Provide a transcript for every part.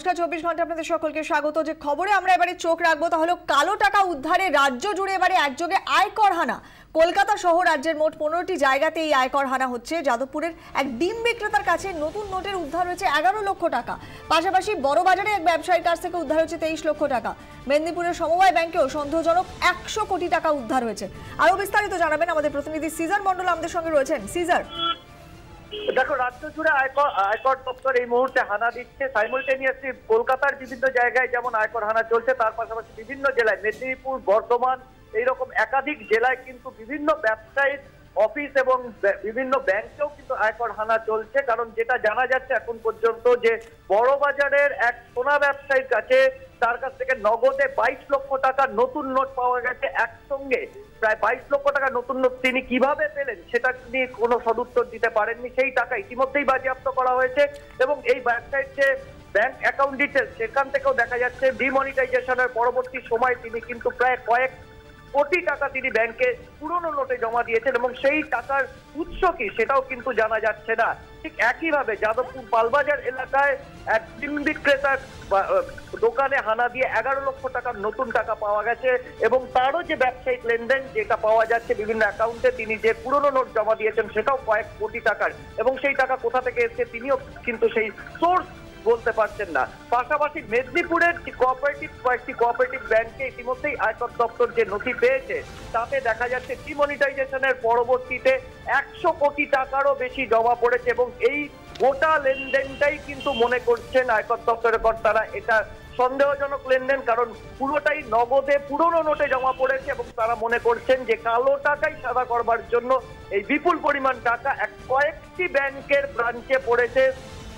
নমস্কার, 24 ঘন্টা আপনাদের সকলকে স্বাগত। যে খবরে আমরা এবারে চোখ রাখবো তা হলো কালো টাকা উদ্ধারে রাজ্য জুড়ে এবারে একযোগে আয়কর হানা। কলকাতা সহ রাজ্যের মোট 15টি জায়গাতে এই আয়কর হানা হচ্ছে। যাদবপুরের এক ডিম বিক্রেতার কাছে নতুন নোটের উদ্ধার হয়েছে 11 লক্ষ টাকা। পাশাপাশি বড় বাজারে এক ব্যবসায়ীর কাছ থেকে উদ্ধার হয়েছে 23 লক্ষ টাকা। মেদিনীপুরের সমবায় ব্যাংকেও সন্দেহজনক 100 কোটি টাকা উদ্ধার হয়েছে। আরো বিস্তারিত জানাবেন আমাদের প্রতিনিধি সিজার মন্ডল আমাদের সঙ্গে রয়েছেন। সিজার, দেখো, রাজ্য জুড়ে আয়কর দপ্তর এই মুহূর্তে হানা দিচ্ছে। সাইমultaneously কলকাতার বিভিন্ন জায়গায় যেমন আয়কর হানা চলছে, তার পাশাপাশি বিভিন্ন জেলায় মেদিনীপুর, বর্ধমান এইরকম একাধিক জেলায় কিন্তু বিভিন্ন ব্যবসায়িক অফিস এবং বিভিন্ন ব্যাংকেও কিন্তু আয়কর হানা চলছে। কারণ যেটা জানা যাচ্ছে এখন পর্যন্ত যে বড় বাজারের এক সোনা ব্যবসায়ীর কাছে, তার কাছ থেকে নগদে 22 লক্ষ টাকা নতুন নোট পাওয়া গেছে। একসঙ্গে প্রায় 22 লক্ষ টাকা নতুন নোট তিনি কিভাবে পেলেন সেটা নিয়ে কোনো সদুত্তর দিতে পারেননি। সেই টাকা ইতিমধ্যেই বাজেয়াপ্ত করা হয়েছে এবং এই ব্যবসায়ীর যে ব্যাংক অ্যাকাউন্ট ডিটেলস, সেখান থেকেও দেখা যাচ্ছে ডিমনিটাইজেশনের পরবর্তী সময় তিনি কিন্তু প্রায় কয়েক কোটি টাকা তিনি ব্যাংকে পুরনো নোটে জমা দিয়েছেন এবং সেই টাকার উৎস কি সেটাও কিন্তু জানা যাচ্ছে না। ঠিক একইভাবে যাদবপুর পালবাজার এলাকায় এক ডিম বিক্রেতার দোকানে হানা দিয়ে 11 লক্ষ টাকার নতুন টাকা পাওয়া গেছে এবং তারও যে ব্যবসায়িক লেনদেন যেটা পাওয়া যাচ্ছে বিভিন্ন অ্যাকাউন্টে, তিনি যে পুরনো নোট জমা দিয়েছেন সেটাও কয়েক কোটি টাকার এবং সেই টাকা কোথা থেকে এসেছে তিনিও কিন্তু সেই সোর্স বলতে পারছেন না। পাশাপাশি মেদিনীপুরের কয়েকটি কোঅপারেটিভ ব্যাংকে ইতিমধ্যেই আয়কর দপ্তর যে নথি পেয়েছে তাতে দেখা যাচ্ছে ডিমনিটাইজেশনের পরবর্তীতে 100 কোটি টাকারও বেশি জমা পড়েছে এবং এই গোটা লেনদেনটাই কিন্তু মনে করছেন আয়কর দপ্তরের কর্তারা এটা সন্দেহজনক লেনদেন, কারণ পুরোটাই নগদে পুরনো নোটে জমা পড়েছে এবং তারা মনে করছেন যে কালো টাকাই সাদা করবার জন্য এই বিপুল পরিমাণ টাকা কয়েকটি ব্যাংকের ব্রাঞ্চে পড়েছে,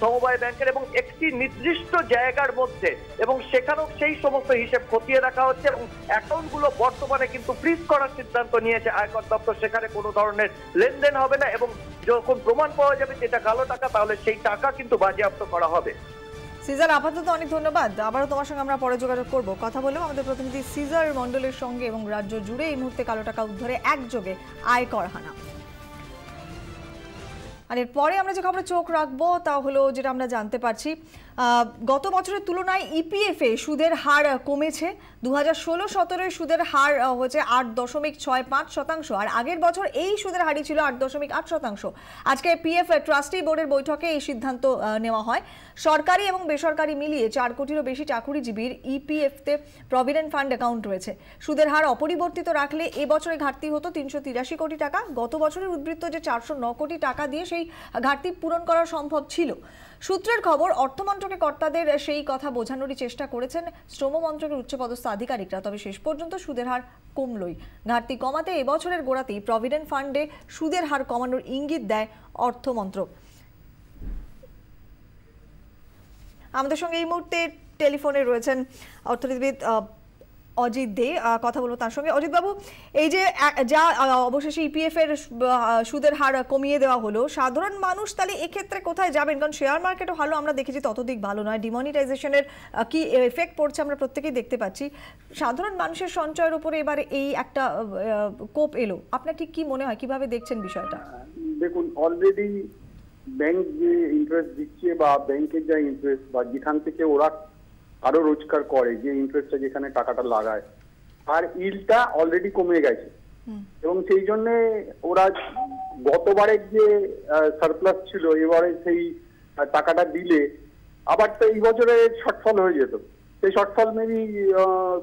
সমবায় ব্যাংকের এবং একটি নির্দিষ্ট জায়গার মধ্যে, এবং সেখানেও সেই সমস্ত হিসেব খতিয়ে রাখা হচ্ছে এবং অ্যাকাউন্টগুলো বর্তমানে কিন্তু ফ্রিজ করার সিদ্ধান্ত নিয়েছে আয়কর দপ্তর। সেখানে কোনো ধরনের লেনদেন হবে না এবং যখন প্রমাণ পাওয়া যাবে যেটা কালো টাকা, তাহলে সেই টাকা কিন্তু বাজেয়াপ্ত করা হবে। সিজার, আপাতত অনেক ধন্যবাদ। আবারও তোমার সঙ্গে আমরা পরে যোগাযোগ করব। কথা বললাম আমাদের প্রতিনিধি সিজার মন্ডলের সঙ্গে এবং রাজ্য জুড়ে এই মুহূর্তে কালো টাকা উদ্ধারে একযোগে আয়কর হানা। আর এরপরে আমরা যে খবরে চোখ রাখবো তা হলো যেটা আমরা জানতে পারছি, গত বছরের তুলনায় ইপিএফে সুদের হার কমেছে। 2016-17 সুদের হার হচ্ছে 8.65%, আর আগের বছর এই সুদের হারই ছিল 8.8%। আজকে পিএফ ট্রাস্টি বোর্ডের বৈঠকে এই সিদ্ধান্ত নেওয়া হয়। সরকারি এবং বেসরকারি মিলিয়ে 4 কোটিরও বেশি চাকুরিজীবীর ইপিএফতে প্রভিডেন্ট ফান্ড অ্যাকাউন্ট রয়েছে। সুদের হার অপরিবর্তিত রাখলে এবছরে ঘাটতি হতো 383 কোটি টাকা। গত বছরের উদ্বৃত্ত যে 409 কোটি টাকা দিয়ে সেই ঘাটতি পূরণ করা সম্ভব ছিল। সূত্রের খবর, অর্থমন্ত্রকের কর্তাদের সেই কথা বোঝানোরই চেষ্টা করেছেন শ্রম মন্ত্রকের উচ্চপদস্থ আধিকারিকরা, তবে শেষ পর্যন্ত সুদের হার কমলই। ঘাটতি কমাতে এবছরের গোড়াতেই প্রভিডেন্ট ফান্ডে সুদের হার কমানোর ইঙ্গিত দেয় অর্থমন্ত্রক। আমাদের সঙ্গে এই মুহূর্তে টেলিফোনে রয়েছেন অর্থনীতিবিদ অজিত দে, কথা বলবো তার সঙ্গে। অজিত বাবু, এই যে যা অবশেষে ইপিএফ এর সুদের হার কমিয়ে দেওয়া হলো, সাধারণ মানুষ তাহলে এক্ষেত্রে কোথায় যাবেন? কারণ শেয়ার মার্কেটও ভালো আমরা দেখেছি, ততদিক ভালো নয়। ডিমনিটাইজেশনের কি এফেক্ট পড়ছে আমরা প্রত্যেকেই দেখতে পাচ্ছি। সাধারণ মানুষের সঞ্চয়ের উপরে এবারে এই একটা কোপ এলো, আপনার ঠিক কি মনে হয়, কিভাবে দেখছেন বিষয়টা? দেখুন, অলরেডি ব্যাংক যে ইন্টারেস্ট দিচ্ছে বা ব্যাংকের যা ইন্টারেস্ট বা যেখান থেকে ওরা আরো রোজগার করে, যে ইন্টারেস্টটা যেখানে টাকাটা লাগায়, আর ইল্ডটা অলরেডি কমে গেছে এবং সেই জন্য ওরা গতবারের যে সারপ্লাস ছিল এবারে সেই টাকাটা দিলে আবার তো এই বছরে শর্টফল হয়ে যেত, সেই শর্টফল মেবি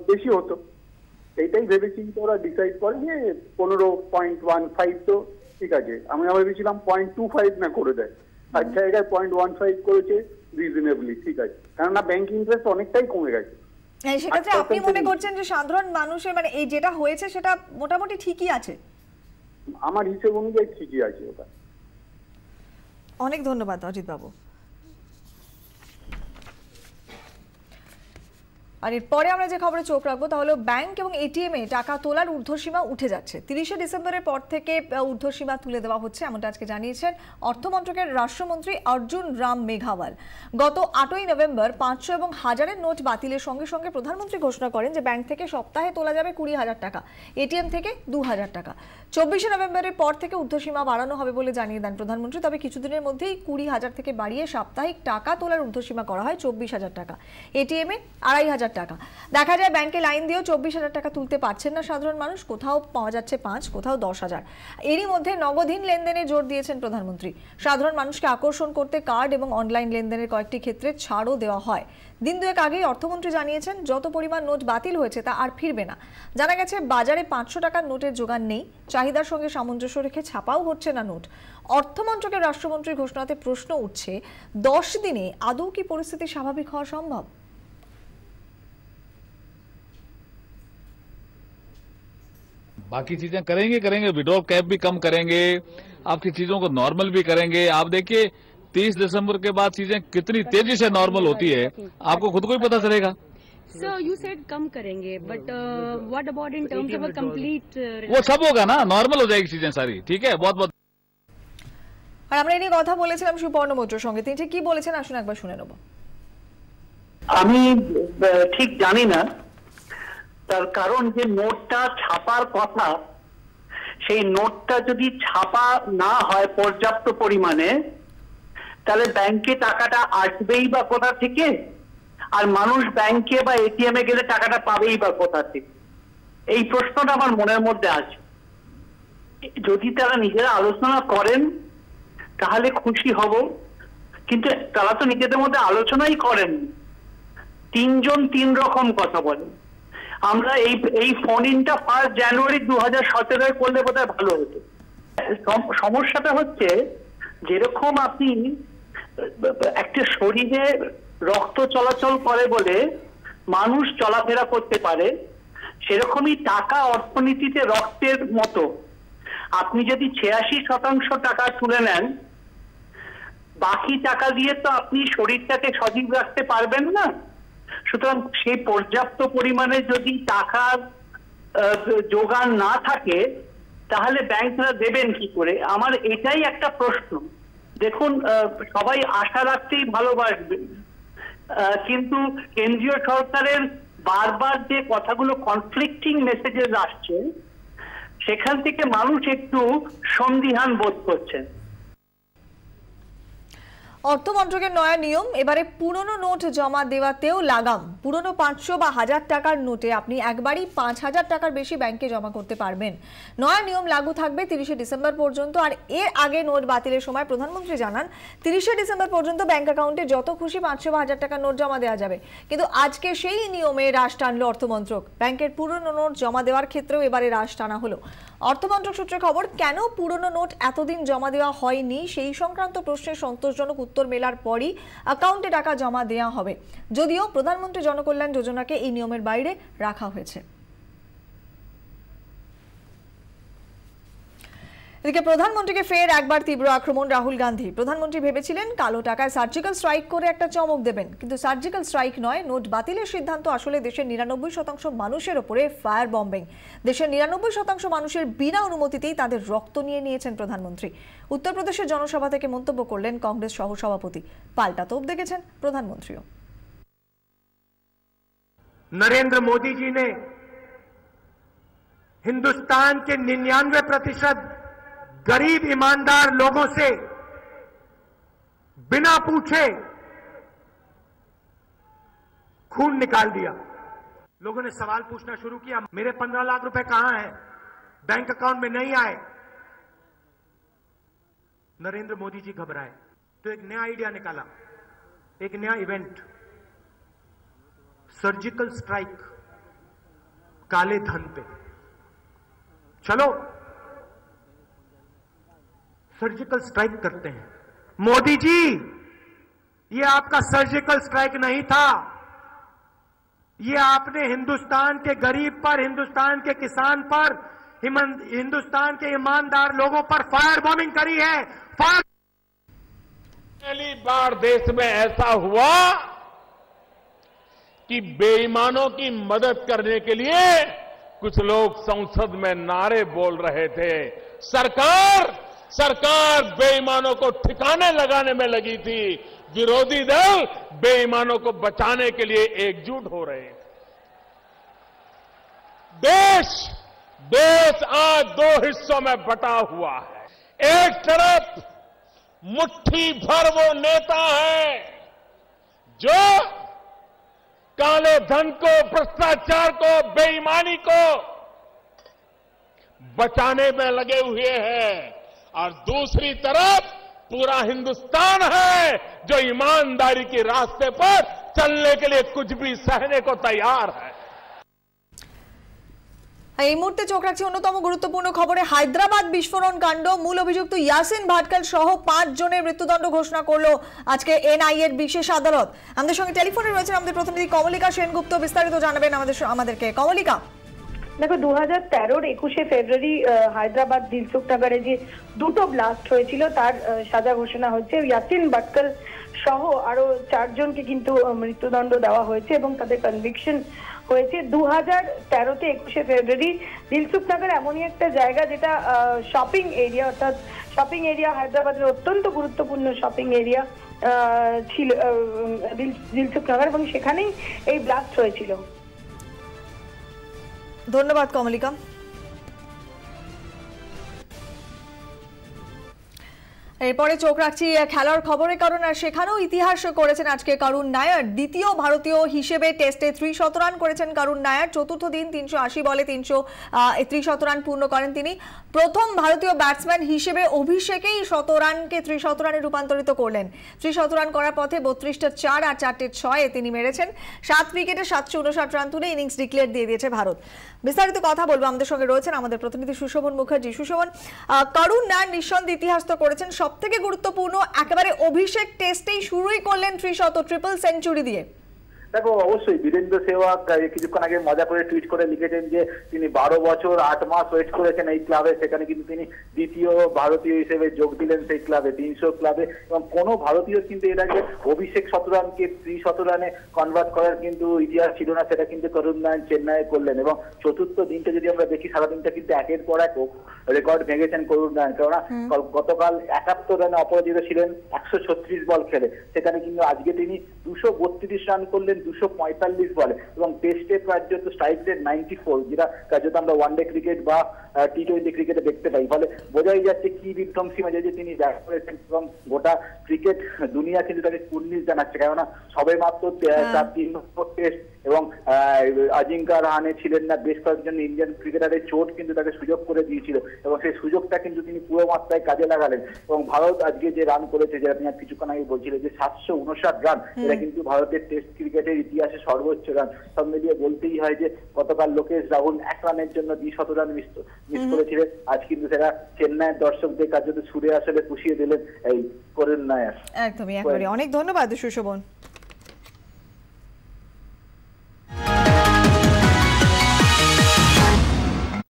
বেশি হতো। এইটাই ভেবেচিন্তে ওরা ডিসাইড করে যে 15.15 তো ঠিক আছে। আমি ভেবেছিলাম 0.25 না করে দেয়, আর জায়গায় 0.15 করেছে, রিজনেবলি ঠিক আছে, কেননা ব্যাংক ইন্টারেস্ট অনেকটাই কমে গেছে। সেক্ষেত্রে আপনি মনে করছেন যে সাধারণ মানুষের মানে এই যেটা হয়েছে সেটা মোটামুটি ঠিকই আছে? আমার হিসেব অনুযায়ী ঠিকই আছে ওটা। অনেক ধন্যবাদ অজিত বাবু। আর এরপরে আমরা যে খবরে চোখ রাখবো তা হলো ব্যাংক এবং এটিএম এ টাকা তোলার ঊর্ধ্বসীমা উঠে যাচ্ছে। 30শে ডিসেম্বরের পর থেকে ঊর্ধ্বসীমা তুলে দেওয়া হচ্ছে, এমনটা আজকে জানিয়েছেন অর্থমন্ত্রকের রাষ্ট্রমন্ত্রী অর্জুন রাম মেঘাওয়াল। গত 8ই নভেম্বর 500 এবং 1000-এর নোট বাতিলের সঙ্গে সঙ্গে প্রধানমন্ত্রী ঘোষণা করেন যে ব্যাংক থেকে সপ্তাহে তোলা যাবে 20,000 টাকা, এটিএম থেকে 2,000 টাকা। 24শে নভেম্বরের পর থেকে ঊর্ধ্বসীমা বাড়ানো হবে বলে জানিয়ে দেন প্রধানমন্ত্রী। তবে কিছুদিনের মধ্যেই 20,000 থেকে বাড়িয়ে সাপ্তাহিক টাকা তোলার ঊর্ধ্বসীমা করা হয় 24,000 টাকা, এটিএম এ 2,500 টাকা। দেখা যায় ব্যাংকে লাইন দিয়েও 24,000 টাকা তুলতে পারছেন না সাধারণ মানুষ, কোথাও পাওয়া যাচ্ছে 5, কোথাও 10,000। এরই মধ্যে নগদহীন লেনদেনে জোর দিয়েছেন প্রধানমন্ত্রী। সাধারণ মানুষকে আকর্ষণ করতে কার্ড এবং অনলাইন লেনদেনের কয়েকটি ক্ষেত্রে ছাড়ও দেওয়া হয়। দিন দুয়েক আগেই অর্থমন্ত্রী জানিয়েছেন যত পরিমাণ নোট বাতিল হয়েছে তা আর ফিরবে না। জানা গেছে বাজারে 500 টাকার নোটের জোগান নেই, চাহিদার সঙ্গে সামঞ্জস্য রেখে ছাপাও হচ্ছে না নোট। অর্থমন্ত্রকের রাষ্ট্রমন্ত্রীর ঘোষণাতে প্রশ্ন উঠছে 10 দিনে আদৌ কি পরিস্থিতি স্বাভাবিক হওয়া সম্ভব? बाकी चीजें करेंगे विड्रॉल कैप भी कम करेंगे, आपकी चीजों को नॉर्मल भी करेंगे। आप देखिए 30 दिसंबर के बाद चीजें कितनी तेजी से नॉर्मल होती है, आपको खुद को ही पता चलेगा। So you said कम करेंगे, but what about in terms of a complete? वो सब होगा ना, नॉर्मल हो जाएगी चीजें सारी। ठीक है, बहुत बहुत। আর আমরা এই নিয়ে কথা বলেছিলাম সুপর্ণ মৈত্রের সঙ্গে, তিনি ঠিক কি বলেছেন আসুন একবার শুনে নেব। আমি ঠিক জানি না, তার কারণ যে নোটটা ছাপার কথা, সেই নোটটা যদি ছাপা না হয় পর্যাপ্ত পরিমাণে, তাহলে ব্যাংকে টাকাটা আসবেই বা কোথা থেকে, আর মানুষ ব্যাংকে বা এটিএম এ গেলে টাকাটা পাবেই বা কোথা থেকে? এই প্রশ্নটা আমার মনের মধ্যে আছে। যদি তারা নিজেরা আলোচনা করেন তাহলে খুশি হব, কিন্তু তারা তো নিজেদের মধ্যে আলোচনাই করেন। 3 জন 3 রকম কথা বলেন। আমরা এই ফোন ইনটা 1 জানুয়ারি 2017 করলে বোধহয় ভালো হতো। সমস্যাটা হচ্ছে যেরকম আপনি একটা শরীরে রক্ত চলাচল করে বলে মানুষ চলাফেরা করতে পারে, সেরকমই টাকা অর্থনীতিতে রক্তের মতো। আপনি যদি 86% টাকা তুলে নেন, বাকি টাকা দিয়ে তো আপনি শরীরটাকে সজীব রাখতে পারবেন না। সুতরাং সেই পর্যাপ্ত পরিমাণে যদি টাকার যোগান না থাকে তাহলে ব্যাংকরা দেবেন কি করে? আমার এটাই একটা প্রশ্ন। দেখুন, সবাই আশা রাখতেই ভালোবাসবেন, কিন্তু কেন্দ্রীয় সরকারের বারবার যে কথাগুলো কনফ্লিক্টিং মেসেজেস আসছে, সেখান থেকে মানুষ একটু সন্দিহান বোধ করছেন। অর্থমন্ত্রকের নয়া নিয়ম, এবারে পুরনো নোট জমা দেওয়াতেও লাগাম। পুরনো 500 বা 1000 টাকার নোটে আপনি একবারই 5,000 টাকার বেশি ব্যাংকে জমা করতে পারবেন। নয়া নিয়ম লাগু থাকবে 30শে ডিসেম্বর পর্যন্ত। আর এর আগে নোট বাতিলের সময় প্রধানমন্ত্রী জানান 30শে ডিসেম্বর পর্যন্ত ব্যাংক অ্যাকাউন্টে যত খুশি 500 বা 1000 টাকার নোট জমা দেওয়া যাবে। কিন্তু আজকে সেই নিয়মে রাশ টানল অর্থমন্ত্রক। ব্যাংকের পুরনো নোট জমা দেওয়ার ক্ষেত্রেও এবারে রাশ টানা হলো। অর্থমন্ত্রক সূত্রে খবর, কেন পুরনো নোট এতদিন জমা দেওয়া হয়নি সেই সংক্রান্ত প্রশ্নের সন্তোষজনক উত্তর মেলার পরই অ্যাকাউন্টে টাকা জমা দেওয়া হবে। যদিও প্রধানমন্ত্রী জনকল্যাণ যোজনাকে এই নিয়মের বাইরে রাখা হয়েছে। এদিকে প্রধানমন্ত্রীকে ফের একবার তীব্র আক্রমণ রাহুল গান্ধী। প্রধানমন্ত্রী ভেবেছিলেন কালো টাকায় সার্জিক্যাল স্ট্রাইক করে একটা চমক দেবেন, কিন্তু সার্জিক্যাল স্ট্রাইক নয়, নোট বাতিলের সিদ্ধান্ত আসলে দেশের 99% মানুষের ওপরে ফায়ার বম্বিং। দেশের 99% মানুষের বিনা অনুমতিতেই তাদের রক্ত নিয়ে নিয়েছেন প্রধানমন্ত্রী। উত্তরপ্রদেশের জনসভা থেকে মন্তব্য করলেন কংগ্রেস সহ সভাপতি। পাল্টা তোপ দেখেছেন প্রধানমন্ত্রীও। नरेंद्र मोदी जी ने हिंदुस्तान के 99% गरीब ईमानदार लोगों से बिना पूछे खून निकाल दिया। लोगों ने सवाल पूछना शुरू किया, मेरे 15 लाख रुपए कहां हैं? बैंक अकाउंट में नहीं आए। नरेंद्र मोदी जी घबराए तो एक नया आइडिया निकाला, एक नया इवेंट, सर्जिकल स्ट्राइक काले धन पे। चलो सर्जिकल स्ट्राइक करते हैं। मोदी जी, ये आपका सर्जिकल स्ट्राइक नहीं था, ये आपने हिंदुस्तान के गरीब पर, हिंदुस्तान के किसान पर, हिंदुस्तान के ईमानदार लोगों पर फायर बॉम्बिंग करी है। पहली बार देश में ऐसा हुआ कि बेईमानों की मदद करने के लिए कुछ लोग संसद में नारे बोल रहे थे। सरकार बेईमानों को ठिकाने लगाने में लगी थी। विरोधी दल बेईमानों को बचाने के लिए एकजुट हो रहे थे। देश आज दो हिस्सों में बटा हुआ है। एक तरफ मुट्ठी भर वो नेता है जो काले धन को, भ्रष्टाचार को, बेईमानी को बचाने में लगे हुए हैं, और दूसरी तरफ पूरा हिंदुस्तान है जो ईमानदारी के रास्ते पर चलने के लिए कुछ भी सहने को तैयार है। এই মুহূর্তে চোখ রাখছি অন্যতম গুরুত্বপূর্ণ খবরে। হায়দ্রাবাদ বিস্ফোরণ কাণ্ড, মূল অভিযুক্ত ইয়াসিন ভাটকাল সহ 5 জনের মৃত্যুদণ্ড ঘোষণা করলো আজকে এনআইএ এর বিশেষ আদালত। আমাদের সঙ্গে টেলিফোনে রয়েছেন আমাদের প্রতিনিধি কমলিকা সেনগুপ্ত, বিস্তারিত জানাবেন আমাদেরকে। কমলিকা, দেখো 2013-র 21শে ফেব্রুয়ারি হায়দ্রাবাদ দিলসুখ নগরে যে দুটো ব্লাস্ট হয়েছিল তার সাজা ঘোষণা হচ্ছে। ইয়াসিন ভাটকাল সহ আরো 4 জনকে কিন্তু মৃত্যুদণ্ড দেওয়া হয়েছে এবং তাদের কনভিকশন হয়েছে। 2013-তে 21শে ফেব্রুয়ারি দিলসুখ নগর এমনই একটা জায়গা যেটা শপিং এরিয়া, অর্থাৎ শপিং এরিয়া হায়দ্রাবাদের অত্যন্ত গুরুত্বপূর্ণ শপিং এরিয়া ছিল দিলসুখ নগর, এবং সেখানেই এই ব্লাস্ট হয়েছিল। ধন্যবাদ কমলিকা। এরপরে চোখ রাখছি খেলার খবরে, কারণ সেখানেও ইতিহাস করেছেন আজকে করুণ নায়ার। দ্বিতীয় ভারতীয় হিসেবে টেস্টে 300 রান করেছেন করুণ নায়ার। চতুর্থ দিন 380 বলে 330 রান পূর্ণ করেন তিনি। প্রথম ভারতীয় ব্যাটসম্যান হিসেবে অভিষেকেই 100 রানকে 300 রানে রূপান্তরিত করলেন। 300 রান করার পথে 32টা 4 আর 4টে 6 তিনি মেরেছেন। 7 উইকেটে 759 রান তুলে ইনিংস ডিক্লেয়ার দিয়ে দিয়েছে ভারত। বিস্তারিত কথা বলবো, আমাদের সঙ্গে রয়েছেন আমাদের প্রতিনিধি সুশোভন মুখার্জি। সুশোভন, করুণ নায়ার নিঃসন্দেহে ইতিহাস তো করেছেন, সবথেকে গুরুত্বপূর্ণ একেবারে অভিষেক টেস্টেই শুরুই করলেন 300 ট্রিপল সেঞ্চুরি দিয়ে। দেখো, অবশ্যই বীরেন্দ্র সেহবাগ কিছুক্ষণ আগে মজা করে টুইট করে লিখেছেন যে তিনি 12 বছর 8 মাস ওয়েট করেছেন এই ক্লাবে, সেখানে কিন্তু তিনি দ্বিতীয় ভারতীয় হিসেবে যোগ দিলেন সেই ক্লাবে, 300 ক্লাবে। এবং কোনো ভারতীয় কিন্তু এর আগে অভিষেক 100 রানকে 300 রানে কনভার্ট করার কিন্তু ইতিহাস ছিল না, সেটা কিন্তু করুণ নায়ার চেন্নাইয়ে করলেন। এবং চতুর্থ দিনটা যদি আমরা দেখি, সারাদিনটা কিন্তু একের পর এক রেকর্ড ভেঙেছেন করুণ নায়ার। কেননা গতকাল 71 রানে অপরাজিত ছিলেন 136 বল খেলে, সেখানে কিন্তু আজকে তিনি 232 রান করলেন 245 বলে, এবং টেস্টে পর্যন্ত স্ট্রাইক রেট 94, যেটা আমরা ওয়ানডে ক্রিকেট বা টি20 ক্রিকেটে দেখতে পাই। ফলে বোঝাই যাচ্ছে কি বিধ্বংসী মেজাজে তিনি ব্যাট করেছেন, এবং গোটা ক্রিকেট দুনিয়া কিন্তু তাকে কুর্নিশ জানাচ্ছে। কেননা সবে মাত্র 3 নম্বর টেস্ট, এবং আজিঙ্কা রাহানে ছিলেন না, বেশ কয়েকজন ইন্ডিয়ান ক্রিকেটারের চোট কিন্তু তাকে সুযোগ করে দিয়েছিল, এবং সেই সুযোগটা কিন্তু তিনি পুরো মাত্রায় কাজে লাগালেন। এবং ভারত আজকে যে রান করেছে, যেটা আপনি কিছুক্ষণ আগে বলছিলেন যে 759 রান, এটা কিন্তু ভারতের টেস্ট ক্রিকেটের ইতিহাসে সর্বোচ্চ রান। সব মিলিয়ে বলতেই হয় যে গতকাল লোকেশ রাহুল 1 রানের জন্য 200 রান মিস করেছিলেন, আজ কিন্তু সেটা চেন্নাইয়ের দর্শকদের কাছে সুরে আসলে পুষিয়ে দিলেন এই করুণ নায়ার। একদমই, একবারে অনেক ধন্যবাদ সুশোভন।